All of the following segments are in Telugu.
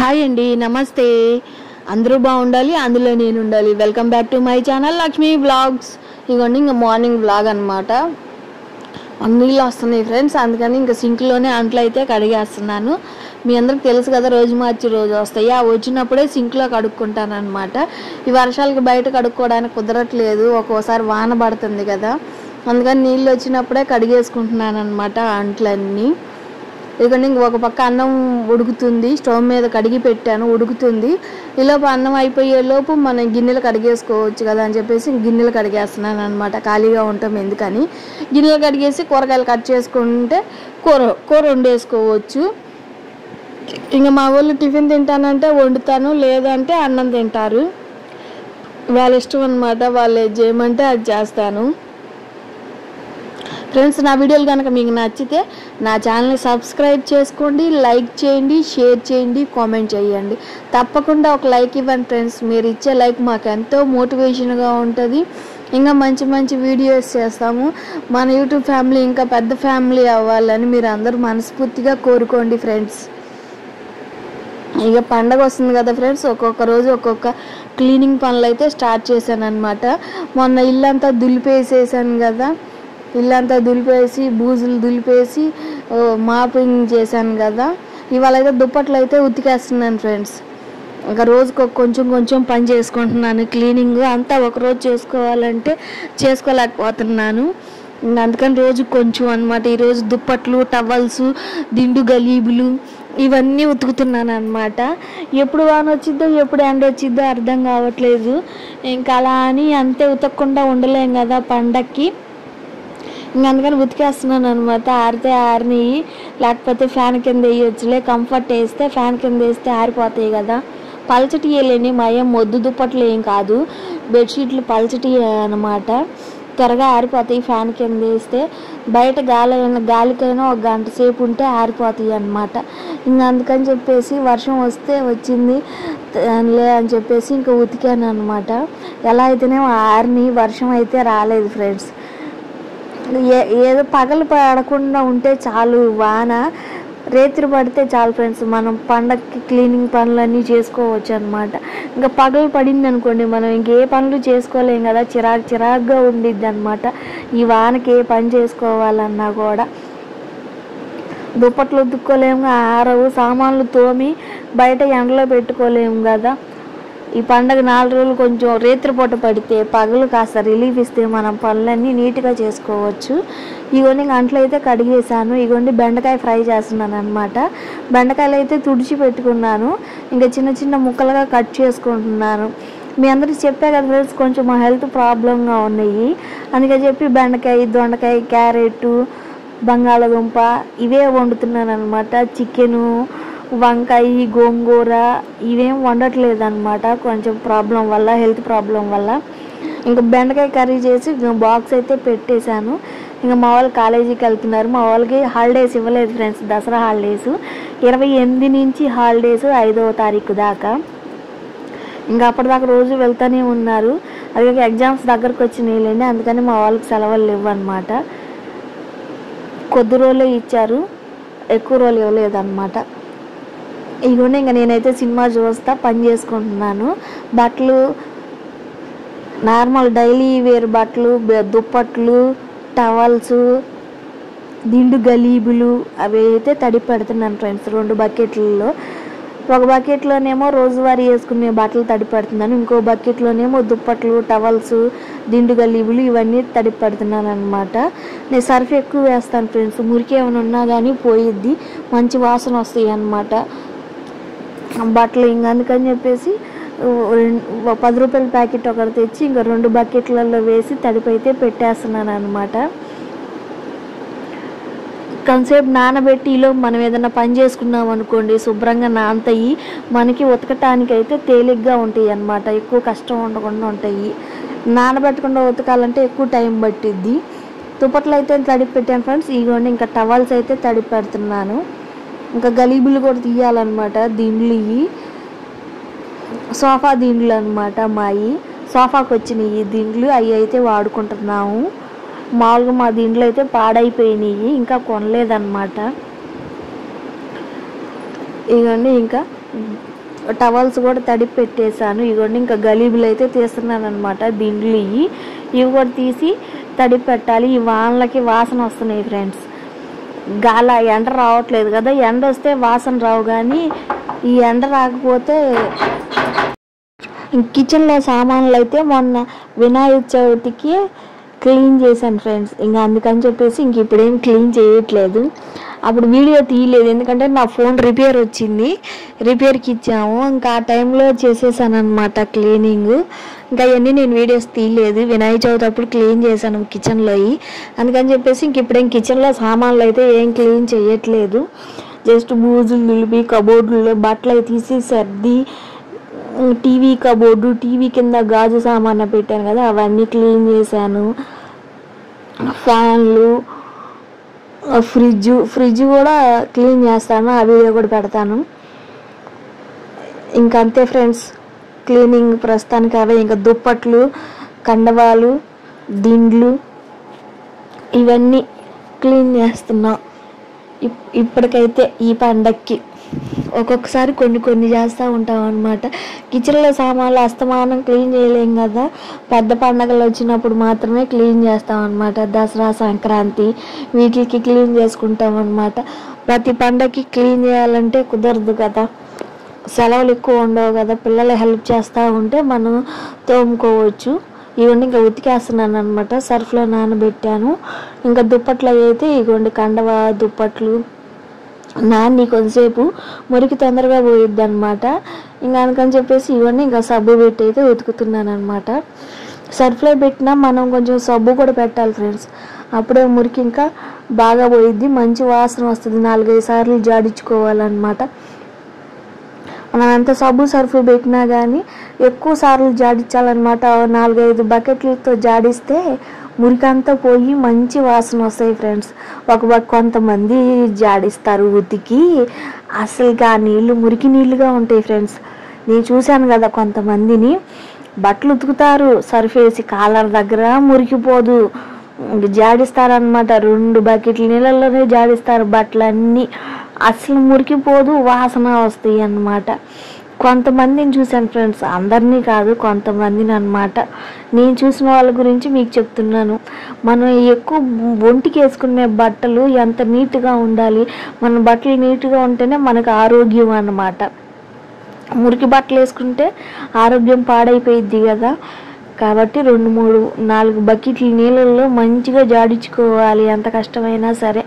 హాయ్ అండి, నమస్తే. అందరూ బాగుండాలి, అందులో నేను ఉండాలి. Welcome back to my channel Lakshmi vlogs. ఇవన్నీ ఇంకా మార్నింగ్ వ్లాగ్ అనమాట. నీళ్ళు వస్తున్నాయి ఫ్రెండ్స్, అందుకని ఇంకా సింక్లోనే అంట్లు అయితే కడిగేస్తున్నాను. మీ అందరికి తెలుసు కదా, రోజు మార్చి రోజు వస్తాయి. ఆ వచ్చినప్పుడే సింక్లో కడుక్కుంటాను అనమాట. ఈ వర్షాలకి బయట కడుక్కోవడానికి కుదరట్లేదు, ఒక్కోసారి వాన పడుతుంది కదా, అందుకని నీళ్ళు వచ్చినప్పుడే కడిగేసుకుంటున్నాను అనమాట అంట్లన్నీ. ఇక ఒక పక్క అన్నం ఉడుకుతుంది, స్టవ్ మీద కడిగి పెట్టాను, ఉడుకుతుంది. ఈలోపు అన్నం అయిపోయేలోపు మనం గిన్నెలు కడిగేసుకోవచ్చు కదా అని చెప్పేసి గిన్నెలు కడిగేస్తున్నాను అనమాట. ఖాళీగా ఉంటాం ఎందుకని గిన్నెలు కడిగేసి కూరగాయలు కట్ చేసుకుంటే కూర వండేసుకోవచ్చు. ఇంకా మా వాళ్ళు టిఫిన్ తింటానంటే వండుతాను, లేదంటే అన్నం తింటారు. వాళ్ళ ఇష్టం అనమాట, వాళ్ళు ఏది చేయమంటే అది చేస్తాను. ఫ్రెండ్స్, నా వీడియోలు కనుక మీకు నచ్చితే నా ఛానల్ని సబ్స్క్రైబ్ చేసుకోండి, లైక్ చేయండి, షేర్ చేయండి, కామెంట్ చేయండి. తప్పకుండా ఒక లైక్ ఇవ్వండి ఫ్రెండ్స్. మీరు ఇచ్చే లైక్ మాకు ఎంతో మోటివేషన్గా ఉంటుంది. ఇంకా మంచి మంచి వీడియోస్ చేస్తాము. మన యూట్యూబ్ ఫ్యామిలీ ఇంకా పెద్ద ఫ్యామిలీ అవ్వాలని మీరు అందరూ మనస్ఫూర్తిగా కోరుకోండి ఫ్రెండ్స్. ఇక పండగ వస్తుంది కదా ఫ్రెండ్స్, ఒక్కొక్క రోజు ఒక్కొక్క క్లీనింగ్ పనులు అయితే స్టార్ట్ చేశాను అనమాట. మొన్న ఇల్లంతా దులిపేసేసాను కదా, ఇల్లంతా దులిపేసి బూజులు దులిపేసి మాపింగ్ చేశాను కదా. ఇవాళ అయితే దుప్పట్లు అయితే ఉతికేస్తున్నాను ఫ్రెండ్స్. ఇంకా రోజుకు కొంచెం పని చేసుకుంటున్నాను. క్లీనింగ్ అంతా ఒకరోజు చేసుకోవాలంటే చేసుకోలేకపోతున్నాను, అందుకని రోజు కొంచెం అనమాట. ఈరోజు దుప్పట్లు, టవల్స్, దిండు గలీబులు ఇవన్నీ ఉతుకుతున్నాను అనమాట. ఎప్పుడు వాన వచ్చిద్దో ఎప్పుడు ఎండ వచ్చిద్దో అర్థం కావట్లేదు. ఇంకా అలా అని అంతే ఉతకకుండా ఉండలేం కదా పండక్కి. ఇంకా అందుకని ఉతికేస్తున్నాను అనమాట. ఆరితే ఆరిని, లేకపోతే ఫ్యాన్ కింద వేయొచ్చులే. కంఫర్ట్ వేస్తే ఫ్యాన్ కింద వేస్తే ఆరిపోతాయి కదా. పలచటి వేయలేని మా ఏం మొద్దు దుప్పట్లు ఏం కాదు, బెడ్షీట్లు పలచటి అనమాట, త్వరగా ఆరిపోతాయి ఫ్యాన్ కింద వేస్తే. బయట గాలికైనా ఒక గంట సేపు ఉంటే ఆరిపోతాయి అన్నమాట. ఇంకా అందుకని చెప్పేసి వర్షం వస్తే వచ్చింది లే అని చెప్పేసి ఇంకా ఉతికాను అనమాట. ఎలా అయితేనే ఆరిని, వర్షం అయితే రాలేదు ఫ్రెండ్స్. ఏదో పగలు పడకుండా ఉంటే చాలు, వాన రేతిరి పడితే చాలు ఫ్రెండ్స్, మనం పండగకి క్లీనింగ్ పనులన్నీ చేసుకోవచ్చు అనమాట. ఇంకా పగలు పడింది అనుకోండి, మనం ఇంకే పనులు చేసుకోలేం కదా, చిరాకుగా ఉండిద్ది అనమాట. ఈ వానకి ఏ పని చేసుకోవాలన్నా కూడా దుప్పట్లు ఉతుక్కోలేము, ఆరవు, సామాన్లు తోమి బయట ఎండలో పెట్టుకోలేము కదా. ఈ పండగ 4 రోజులు కొంచెం రేత్రిపూట పడితే పగలు కాస్త రిలీఫ్ ఇస్తే మనం పనులన్నీ నీట్గా చేసుకోవచ్చు. ఇగోండి అంట్లు అయితే కడిగేసాను. ఇగోండి బెండకాయ ఫ్రై చేస్తున్నాను అనమాట. బెండకాయలు అయితే తుడిచి పెట్టుకున్నాను, ఇంకా చిన్న ముక్కలుగా కట్ చేసుకుంటున్నాను. మీ అందరికి చెప్పే కదా ఫ్రెండ్స్, కొంచెం మా హెల్త్ ప్రాబ్లంగా ఉన్నాయి, అందుకని చెప్పి బెండకాయ, దొండకాయ, క్యారెట్, బంగాళదుంప ఇవే వండుతున్నాను అనమాట. చికెను, వంకాయ, గోంగూర ఇవేం వండట్లేదు అనమాట, కొంచెం ప్రాబ్లం వల్ల, హెల్త్ ప్రాబ్లం వల్ల. ఇంకా బెండకాయ కర్రీ చేసి బాక్స్ అయితే పెట్టేశాను. ఇంకా మా వాళ్ళు కాలేజీకి వెళ్తున్నారు. మా వాళ్ళకి హాలిడేస్ ఇవ్వలేదు ఫ్రెండ్స్, దసరా హాలిడేస్ 28 నుంచి హాలిడేస్ 5వ తారీఖు దాకా. ఇంకా అప్పటిదాకా రోజు వెళ్తూనే ఉన్నారు. అలాగే ఎగ్జామ్స్ దగ్గరకు వచ్చినాయిలేండి, అందుకని మా వాళ్ళకి సెలవులు లేవు అనమాట. కొద్ది రోజులే ఇచ్చారు, ఎక్కువ రోజులు ఇవ్వలేదు అనమాట. ఇదిగోండి ఇంకా నేనైతే సినిమా చూస్తా పని చేసుకుంటున్నాను. బట్టలు నార్మల్ డైలీ వేర్ బట్టలు, దుప్పట్లు, టవల్స్, దిండు గలీబులు అవి అయితే తడి పెడుతున్నాను ఫ్రెండ్స్ 2 బకెట్లలో. ఒక బకెట్లోనేమో రోజువారీ వేసుకునే బట్టలు తడి పెడుతున్నాను, ఇంకో బకెట్లోనేమో దుప్పట్లు, టవల్స్, దిండు గలీబులు ఇవన్నీ తడి పెడుతున్నాను అనమాట. నేను సర్ఫ్ ఎక్కువ వేస్తాను ఫ్రెండ్స్, మురికి ఏమైనా ఉన్నా కానీ పోయిద్ది, మంచి వాసన వస్తాయి అన్నమాట బట్టలు. ఇంకా అందుకని చెప్పేసి 10 రూపాయల ప్యాకెట్ ఒకటి తెచ్చి ఇంకా 2 బకెట్లలో వేసి తడిపైతే పెట్టేస్తున్నాను అనమాట. కొంతసేపు నానబెట్టి ఈలో మనం ఏదైనా పని చేసుకున్నాం అనుకోండి, శుభ్రంగా నానతాయి, మనకి ఉతకటానికి అయితే తేలిగ్గా ఉంటాయి అన్నమాట, ఎక్కువ కష్టం ఉండకుండా ఉంటాయి. నానబెట్టకుండా ఉతకాలంటే ఎక్కువ టైం పట్టిద్ది. దుప్పట్లు అయితే తడిపి పెట్టాను ఫ్రెండ్స్. ఇగోండి ఇంకా టవల్స్ అయితే తడిపి పెడుతున్నాను. ఇంకా గలీబులు కూడా తీయాలన్నమాట. దిండ్లు ఇవి సోఫా దిండ్లు అనమాట, మాయి సోఫాకి వచ్చినాయి దిండ్లు, అవి అయితే వాడుకుంటున్నాము. మామూలుగా మా దిండ్లు అయితే పాడైపోయినాయి, ఇంకా కొనలేదన్నమాట. ఇవన్నీ ఇంకా టవల్స్ కూడా తడిపి పెట్టేశాను. ఇవన్నీ ఇంకా గలీబులు అయితే తీస్తున్నాను అనమాట. దిండ్లు ఇవి కూడా తీసి తడిపి పెట్టాలి. ఈ వానలకి వాసన వస్తున్నాయి ఫ్రెండ్స్. ఎండ రావట్లేదు కదా, ఎండ వస్తే వాసన రావు, కానీ ఈ ఎండ రాకపోతే. కిచెన్లో సామాన్లు అయితే మొన్న వినాయక చవితికి క్లీన్ చేశాను ఫ్రెండ్స్. ఇంకా అందుకని చెప్పేసి ఇప్పుడేం క్లీన్ చేయట్లేదు. అప్పుడు వీడియో తీయలేదు, ఎందుకంటే నా ఫోన్ రిపేర్ వచ్చింది, రిపేర్కి ఇచ్చాము. ఇంకా ఆ టైంలో చేసేసాను అనమాట క్లీనింగ్. ఇంకా అవన్నీ నేను వీడియోస్ తీయలేదు. వినాయక చవితి అప్పుడు క్లీన్ చేశాను కిచెన్లో. అందుకని చెప్పేసి ఇప్పుడేం కిచెన్లో సామాన్లు అయితే ఏం క్లీన్ చేయట్లేదు. జస్ట్ బూజులు నిలిపి కబోర్డులో బట్టలు అవి తీసి సర్ది, టీవీ కబోర్డు, టీవీ కింద గాజు సామాన్లు పెట్టాను కదా, అవన్నీ క్లీన్ చేశాను. ఫ్యాన్లు, ఫ్రిడ్జ్ కూడా క్లీన్ చేస్తాను, ఆ వీడియో కూడా పెడతాను. ఇంకా అంతే ఫ్రెండ్స్, క్లీనింగ్ ప్రస్తుతానికి అవే. ఇంకా దుప్పట్లు, కండవాలు, దిండ్లు ఇవన్నీ క్లీన్ చేస్తున్నాం ఇప్పటికైతే. ఈ పండక్కి ఒక్కొక్కసారి కొన్ని చేస్తూ ఉంటాం అనమాట. కిచెన్లో సామాన్లు అస్తమానం క్లీన్ చేయలేం కదా, పెద్ద పండగలు వచ్చినప్పుడు మాత్రమే క్లీన్ చేస్తాం అనమాట. దసరా, సంక్రాంతి వీటికి క్లీన్ చేసుకుంటాం అనమాట. ప్రతి పండగకి క్లీన్ చేయాలంటే కుదరదు కదా, సెలవులు ఎక్కువ ఉండవు కదా. పిల్లలు హెల్ప్ చేస్తూ ఉంటే మనం తోముకోవచ్చు. ఇవన్నీ ఇంకా ఉతికేస్తున్నాను అనమాట. సర్ఫ్లో నానబెట్టాను. ఇంకా దుప్పట్లు అయితే ఇగోండి, కండవా దుప్పట్లు నాన్ని కొంతసేపు మురికి తొందరగా పోయిద్ది అనమాట. ఇంకా అందుకని చెప్పేసి ఇవన్నీ ఇంకా సబ్బు పెట్టి అయితే ఉతుకుతున్నాను అనమాట. సర్ఫ్లో పెట్టినా మనం కొంచెం సబ్బు కూడా పెట్టాలి ఫ్రెండ్స్, అప్పుడే మురికి ఇంకా బాగా పోయిద్ది, మంచి వాసన వస్తుంది. 4-5 సార్లు జాడించుకోవాలన్నమాట. మనం ఎంత సబ్బు సర్ఫ్ పెట్టినా కానీ ఎక్కువ సార్లు జాడించాలన్నమాట. 4-5 బకెట్లతో జాడిస్తే మురికంతా పోయి మంచి వాసన వస్తాయి ఫ్రెండ్స్. కొంతమంది జాడిస్తారు ఉతికి, అసలుగా నీళ్ళు మురికి నీళ్ళుగా ఉంటాయి ఫ్రెండ్స్. నేను చూశాను కదా, కొంతమందిని బట్టలు ఉతుకుతారు సర్ఫ్ వేసి, కాలర్ దగ్గర మురికిపోదు, జాడిస్తారనమాట. 2 బకెట్ల నీళ్ళల్లోనే జాడిస్తారు బట్టలన్నీ, అసలు మురికిపోదు, వాసన వస్తాయి అన్నమాట. కొంతమందిని చూశాను ఫ్రెండ్స్, అందరినీ కాదు, కొంతమందిని అనమాట. నేను చూసిన వాళ్ళ గురించి మీకు చెప్తున్నాను. మనం ఎక్కువ ఒంటికి వేసుకునే బట్టలు ఎంత నీట్గా ఉండాలి, మన బట్టలు నీట్గా ఉంటేనే మనకు ఆరోగ్యం అన్నమాట. మురికి బట్టలు వేసుకుంటే ఆరోగ్యం పాడైపోయిద్ది కదా. కాబట్టి 2-3-4 బకెట్ల నీళ్ళల్లో మంచిగా జాడించుకోవాలి, ఎంత కష్టమైనా సరే.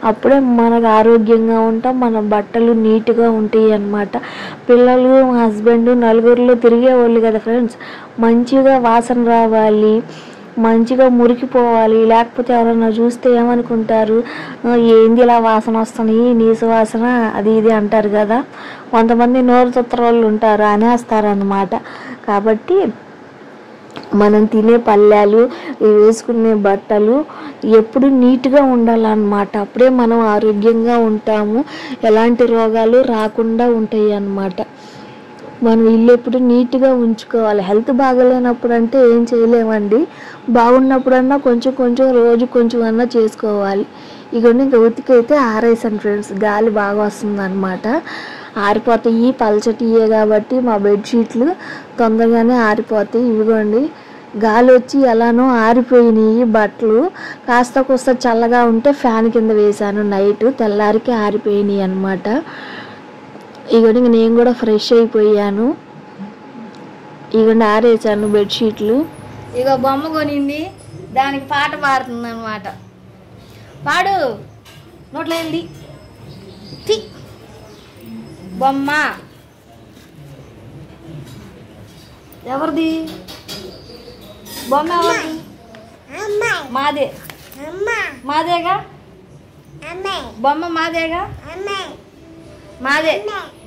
అప్పుడే మనకు ఆరోగ్యంగా ఉంటాం, మన బట్టలు నీట్గా ఉంటాయి అన్నమాట. పిల్లలు, హస్బెండ్ నలుగురిలో తిరిగేవాళ్ళు కదా ఫ్రెండ్స్, మంచిగా వాసన రావాలి, మంచిగా మురికిపోవాలి. లేకపోతే ఎవరైనా చూస్తే ఏమనుకుంటారు, ఏంది ఇలా వాసన వస్తున్నాయి, నీసు వాసన, అది ఇది అంటారు కదా. కొంతమంది నోరు తొత్తర వాళ్ళు ఉంటారు, అనేస్తారన్నమాట. కాబట్టి మనం తినే పళ్ళాలు, వేసుకునే బట్టలు ఎప్పుడు నీట్గా ఉండాలన్నమాట. అప్పుడే మనం ఆరోగ్యంగా ఉంటాము, ఎలాంటి రోగాలు రాకుండా ఉంటాయి అన్నమాట. మనం ఇల్లు ఎప్పుడు నీట్గా ఉంచుకోవాలి. హెల్త్ బాగలేనప్పుడు అంటే ఏం చేయలేమండి, బాగున్నప్పుడన్నా కొంచెం రోజు కొంచెం అన్నా చేసుకోవాలి. ఇవన్నీ ఇంకా ఉతికైతే ఆరేసాను ఫ్రెండ్స్, గాలి బాగా వస్తుంది అనమాట. ఆరిపోతాయి, పలచటియే కాబట్టి మా బెడ్షీట్లు తొందరగానే ఆరిపోతాయి. ఇవిగోండి, గాలి వచ్చి ఎలానో ఆరిపోయినాయి బట్టలు. కాస్త కోస్త చల్లగా ఉంటే ఫ్యాన్ కింద వేసాను నైట్, తెల్లారికి ఆరిపోయినాయి అన్నమాట. ఇగోండి, ఇంక నేను కూడా ఫ్రెష్ అయిపోయాను. ఇగోండి ఆరేసాను బెడ్షీట్లు. ఇగో బొమ్మ కొనింది, దానికి పాట పాడుతుంది అనమాట. పాడు, నోట్లో వెళ్ళి బొమ్మ ఎవరిది? బొమ్మ ఎవరిది? మాదే, మాదేగా బొమ్మ, మాదేగా, మాదే,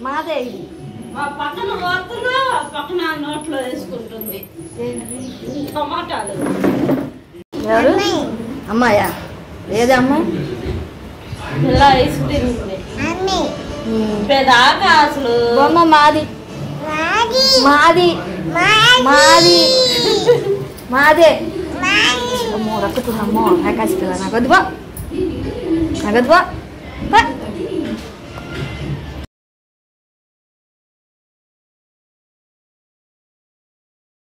మాదే. ఇది పక్కన వస్తున్నా, పక్కన నోట్లో వేసుకుంటుంది టమాటాలు. ఎవరు? అమ్మాయా? ఏదమ్మా? ఇలా ఐస్ క్రీమ్ పెదాకా అసలు బొమ్మ మాది, మాది, మాది, మాదే. అమ్మో రక్కుతుందమ్మో, ఆకాశ పిల్ల, నాకొద్దు బా, నాకొద్దు బా.